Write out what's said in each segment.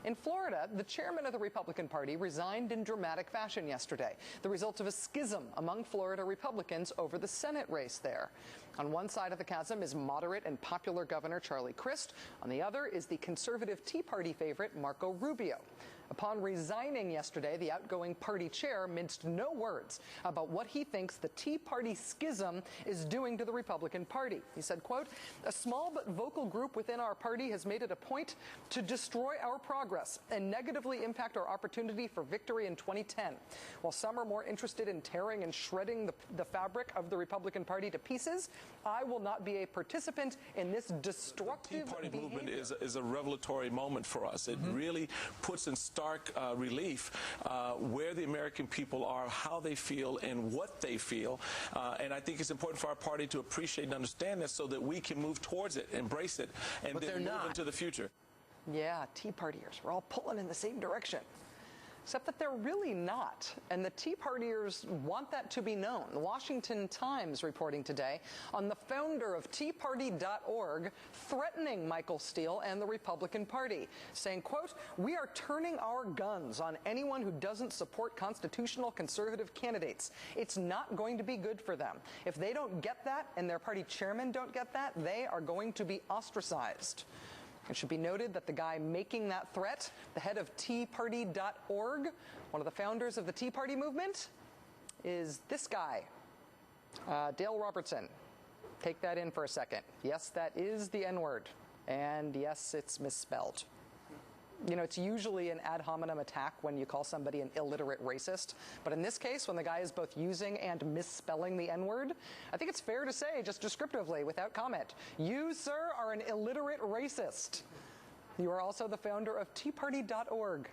In Florida, the chairman of the Republican Party resigned in dramatic fashion yesterday, the result of a schism among Florida Republicans over the Senate race there. On one side of the chasm is moderate and popular Governor Charlie Crist. On the other is the conservative Tea Party favorite Marco Rubio. Upon resigning yesterday, the outgoing party chair minced no words about what he thinks the Tea Party schism is doing to the Republican Party. He said, quote, "A small but vocal group within our party has made it a point to destroy our progress and negatively impact our opportunity for victory in 2010. While some are more interested in tearing and shredding the fabric of the Republican Party to pieces, I will not be a participant in this destructive The Tea Party behavior." movement is a revelatory moment for us. It really puts in stark relief where the American people are, how they feel, and what they feel. And I think it's important for our party to appreciate and understand this so that we can move towards it, embrace it, and then move into the future. Yeah, Tea Partiers, we're all pulling in the same direction. Except that they're really not, and the Tea Partiers want that to be known. The Washington Times reporting today on the founder of TeaParty.org threatening Michael Steele and the Republican Party, saying, quote, "We are turning our guns on anyone who doesn't support constitutional conservative candidates. It's not going to be good for them. If they don't get that and their party chairmen don't get that, they are going to be ostracized." It should be noted that the guy making that threat, the head of TeaParty.org, one of the founders of the Tea Party movement, is this guy, Dale Robertson. Take that in for a second. Yes, that is the N-word. And yes, it's misspelled. You know, it's usually an ad hominem attack when you call somebody an illiterate racist. But in this case, when the guy is both using and misspelling the N-word, I think it's fair to say, just descriptively, without comment, you, sir, are an illiterate racist. You are also the founder of TeaParty.org.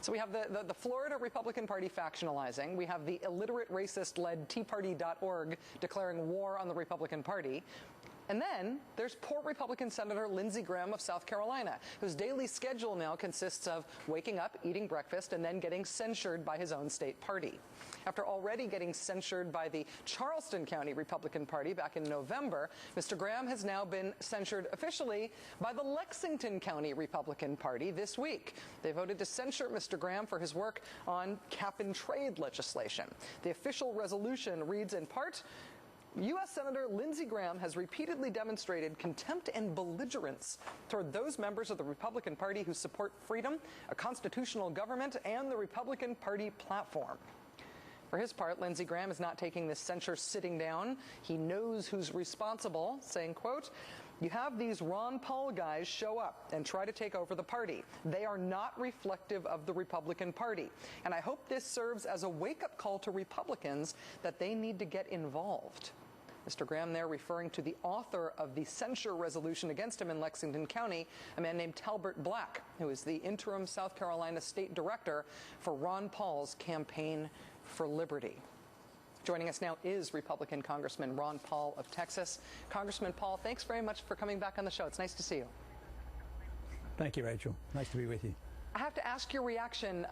So we have the Florida Republican Party factionalizing. We have the illiterate racist-led TeaParty.org declaring war on the Republican Party. And then there's poor Republican Senator Lindsey Graham of South Carolina, whose daily schedule now consists of waking up, eating breakfast, and then getting censured by his own state party. After already getting censured by the Charleston County Republican Party back in November, Mr. Graham has now been censured officially by the Lexington County Republican Party this week. They voted to censure Mr. Graham for his work on cap-and-trade legislation. The official resolution reads in part, U.S. Senator Lindsey Graham has repeatedly demonstrated contempt and belligerence toward those members of the Republican Party who support freedom, a constitutional government, and the Republican Party platform. For his part, Lindsey Graham is not taking this censure sitting down. He knows who's responsible, saying, quote, "You have these Ron Paul guys show up and try to take over the party. They are not reflective of the Republican Party. And I hope this serves as a wake-up call to Republicans that they need to get involved." Mr. Graham there referring to the author of the censure resolution against him in Lexington County, a man named Talbert Black, who is the interim South Carolina state director for Ron Paul's Campaign for Liberty. Joining us now is Republican Congressman Ron Paul of Texas. Congressman Paul, thanks very much for coming back on the show. It's nice to see you. Thank you, Rachel. Nice to be with you. I have to ask your reaction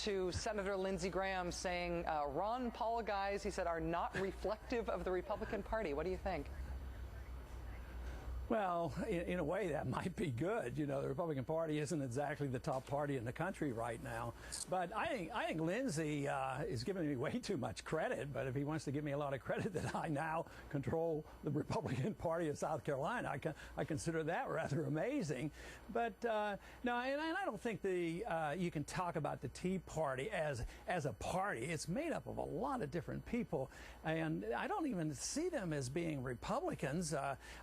to Senator Lindsey Graham saying Ron Paul guys, he said, are not reflective of the Republican Party. What do you think? Well, in a way, that might be good. You know, the Republican Party isn't exactly the top party in the country right now. But I think Lindsey is giving me way too much credit. But if he wants to give me a lot of credit that I now control the Republican Party of South Carolina, I consider that rather amazing. But no, and I don't think you can talk about the Tea Party as a party. It's made up of a lot of different people, and I don't even see them as being Republicans.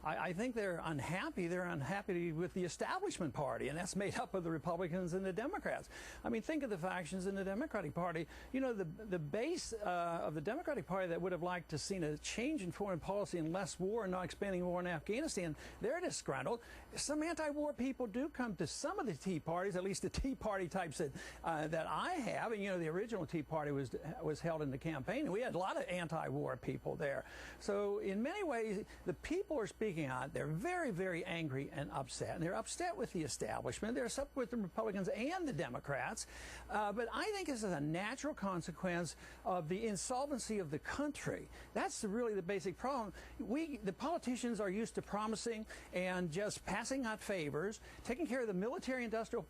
I think they're unhappy. They're unhappy with the establishment party, and that's made up of the Republicans and the Democrats. I mean, think of the factions in the Democratic Party. You know, the base of the Democratic Party that would have liked to seen a change in foreign policy and less war and not expanding war in Afghanistan, they're disgruntled. Some anti-war people do come to some of the Tea Parties, at least the Tea Party types that I have. And, you know, the original Tea Party was held in the campaign, and we had a lot of anti-war people there. So in many ways, the people are speaking out. They're very, very angry and upset. And they're upset with the establishment. They're upset with the Republicans and the Democrats. But I think this is a natural consequence of the insolvency of the country. That's really the basic problem. The politicians are used to promising and just passing out favors, taking care of the military-industrial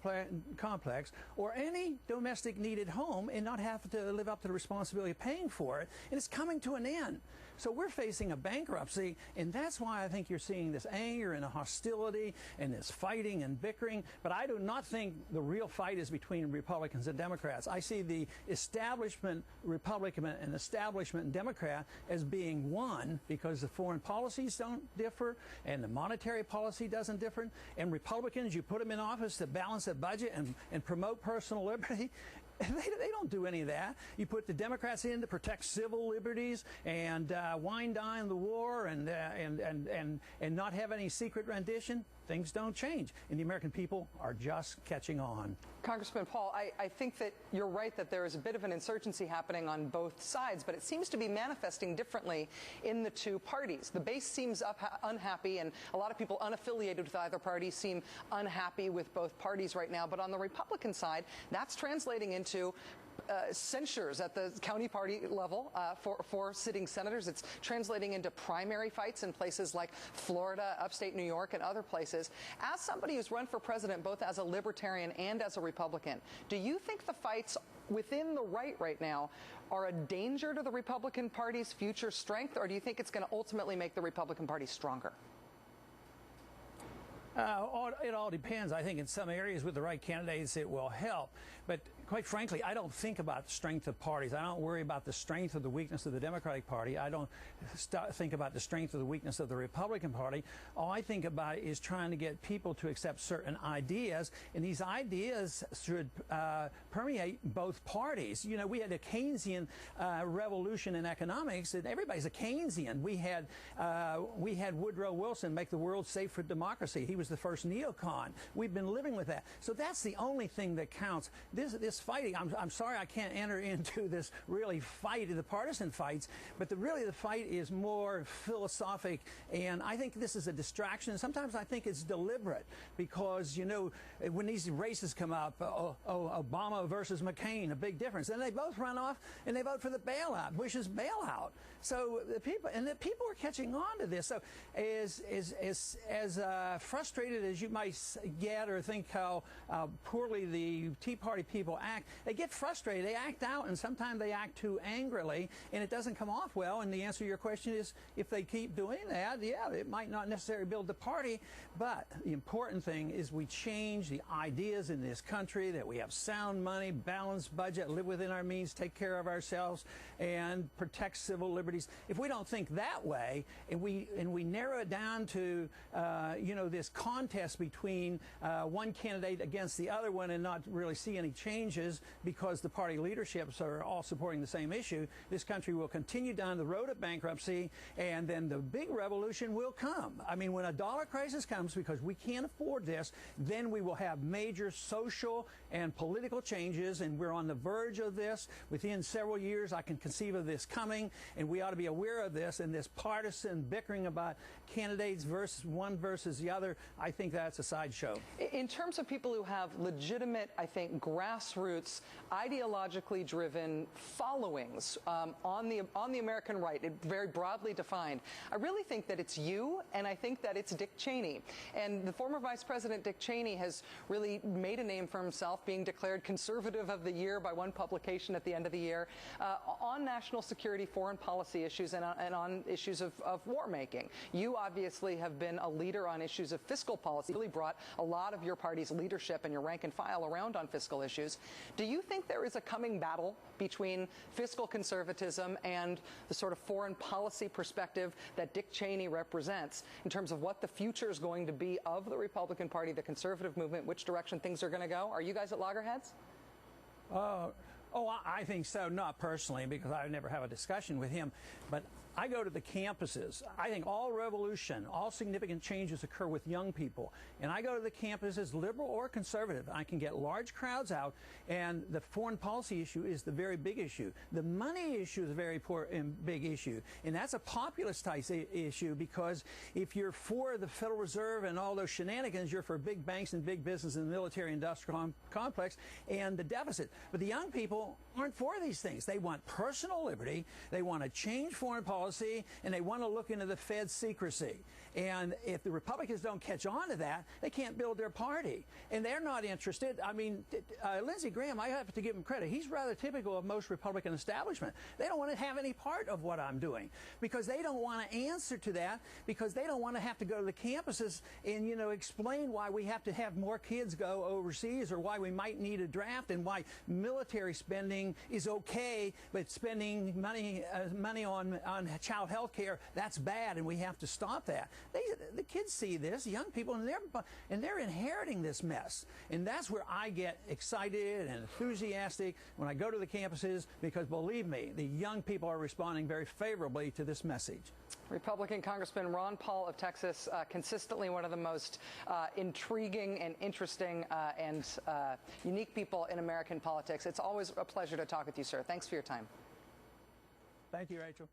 complex or any domestic needed home and not have to live up to the responsibility of paying for it. And it's coming to an end. So we're facing a bankruptcy, and that's why I think you're seeing this anger and hostility and this fighting and bickering. But I do not think the real fight is between Republicans and Democrats. I see the establishment Republican and establishment Democrat as being one, because the foreign policies don't differ and the monetary policy doesn't differ. And Republicans, you put them in office to balance the budget and promote personal liberty. They don't do any of that. You put the Democrats in to protect civil liberties and wine dine the war and not have any secret rendition. Things don't change, and the American people are just catching on. Congressman Paul, I think that you're right that there is a bit of an insurgency happening on both sides, but it seems to be manifesting differently in the two parties. The base seems unhappy, and a lot of people unaffiliated with either party seem unhappy with both parties right now. But on the Republican side, that's translating into censures at the county party level for sitting senators. It's translating into primary fights in places like Florida, upstate New York, and other places. As somebody who's run for president both as a libertarian and as a Republican, do you think the fights within the right now are a danger to the Republican Party's future strength, or do you think it's going to ultimately make the Republican Party stronger? It all depends. I think in some areas with the right candidates it will help. But quite frankly, I don't think about the strength of parties. I don't worry about the strength or the weakness of the Democratic Party. I don't think about the strength or the weakness of the Republican Party. All I think about is trying to get people to accept certain ideas, and these ideas should permeate both parties. You know, we had a Keynesian revolution in economics, and everybody's a Keynesian. We had Woodrow Wilson make the world safe for democracy. He was the first neocon. We've been living with that. So that's the only thing that counts. This fighting, I'm sorry I can't enter into this really fight, the partisan fights, but the fight is more philosophic, and I think this is a distraction. Sometimes I think it's deliberate because, you know, when these races come up, Obama versus McCain, a big difference. And they both run off and they vote for the bailout, Bush's bailout. So the people are catching on to this. So as frustrated as you might get or think how poorly the Tea Party people act, they get frustrated, they act out, and sometimes they act too angrily, and it doesn't come off well. And the answer to your question is, if they keep doing that, yeah, it might not necessarily build the party, but the important thing is we change the ideas in this country, that we have sound money, balanced budget, live within our means, take care of ourselves, and protect civil liberties. If we don't think that way, and we narrow it down to this contest between one candidate against the other one and not really see any changes because the party leaderships are all supporting the same issue, this country will continue down the road of bankruptcy, and then the big revolution will come. I mean, when a dollar crisis comes because we can't afford this, then we will have major social and political changes, and we're on the verge of this. Within several years, I can conceive of this coming, and we ought to be aware of this, and this partisan bickering about candidates versus the other, I think that's a sideshow. In terms of people who have legitimate, I think, grassroots, ideologically driven followings on the American right, very broadly defined, I really think that it's you, and I think that it's Dick Cheney. And the former Vice President Dick Cheney has really made a name for himself, being declared Conservative of the Year by one publication at the end of the year, on national security, foreign policy issues, and on issues of war making. You obviously have been a leader on issues of fiscal policy, really brought a lot of your party's leadership and your rank and file around on fiscal issues. Do you think there is a coming battle between fiscal conservatism and the sort of foreign policy perspective that Dick Cheney represents in terms of what the future is going to be of the Republican Party, the conservative movement, which direction things are going to go? Are you guys at loggerheads? I think so. Not personally, because I would never have a discussion with him. But I go to the campuses. I think all revolution, all significant changes occur with young people. And I go to the campuses, liberal or conservative. I can get large crowds out, and the foreign policy issue is the very big issue. The money issue is a very big issue. And that's a populist type issue, because if you're for the Federal Reserve and all those shenanigans, you're for big banks and big business and the military-industrial complex and the deficit. But the young people aren't for these things. They want personal liberty. They want to change foreign policy, and they want to look into the Fed's secrecy. And if the Republicans don't catch on to that, they can't build their party. And they're not interested. I mean, Lindsey Graham, I have to give him credit. He's rather typical of most Republican establishment. They don't want to have any part of what I'm doing, because they don't want to answer to that, because they don't want to have to go to the campuses and, you know, explain why we have to have more kids go overseas, or why we might need a draft, and why military spending is okay, but spending money on child health care, that's bad, and we have to stop that. The kids see this, young people, and they're inheriting this mess. And that's where I get excited and enthusiastic when I go to the campuses, because believe me, the young people are responding very favorably to this message. Republican Congressman Ron Paul of Texas, consistently one of the most intriguing and interesting and unique people in American politics. It's always a pleasure to talk with you, sir. Thanks for your time. Thank you, Rachel.